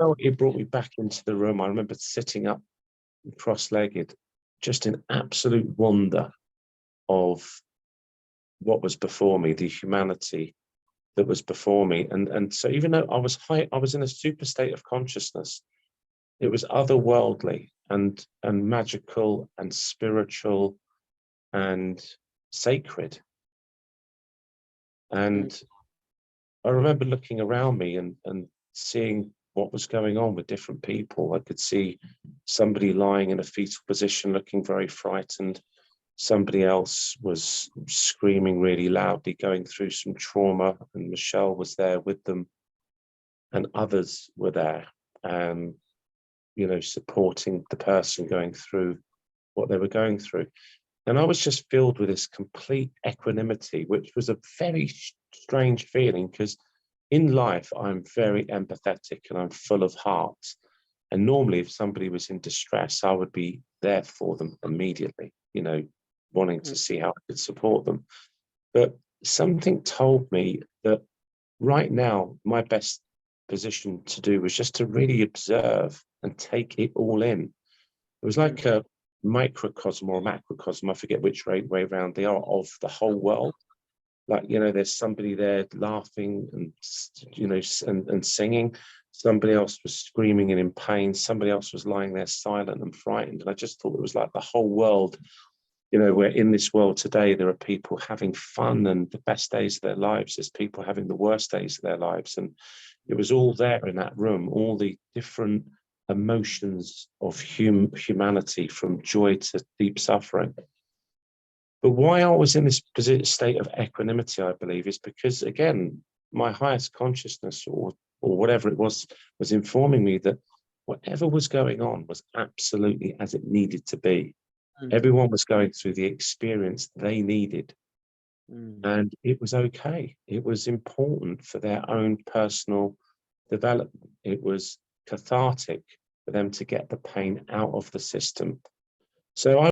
felt it brought me back into the room. I remember sitting up cross-legged, just in absolute wonder of what was before me, the humanity that was before me. And so even though I was in a super state of consciousness, it was otherworldly and magical and spiritual and sacred. And I remember looking around me and seeing what was going on with different people. I could see somebody lying in a fetal position, looking very frightened. Somebody else was screaming really loudly, going through some trauma, and Michelle was there with them, and others were there, supporting the person going through what they were going through. And I was just filled with this complete equanimity, which was a very strange feeling, because in life, I'm very empathetic and I'm full of heart. And normally, if somebody was in distress, I would be there for them immediately, wanting to see how I could support them. But something told me that right now, my best position to do was just to really observe and take it all in. It was like a microcosm or a macrocosm, I forget which way around they are, of the whole world. Like, there's somebody there laughing and singing. Somebody else was screaming and in pain. Somebody else was lying there silent and frightened. And I just thought it was like the whole world, where in this world today, there are people having fun and the best days of their lives. There's people having the worst days of their lives. And it was all there in that room, all the different emotions of humanity, from joy to deep suffering. But why I was in this state of equanimity, I believe, is because, again, my highest consciousness or whatever it was informing me that whatever was going on was absolutely as it needed to be. Everyone was going through the experience they needed. And it was okay. It was important for their own personal development. It was cathartic for them to get the pain out of the system. So I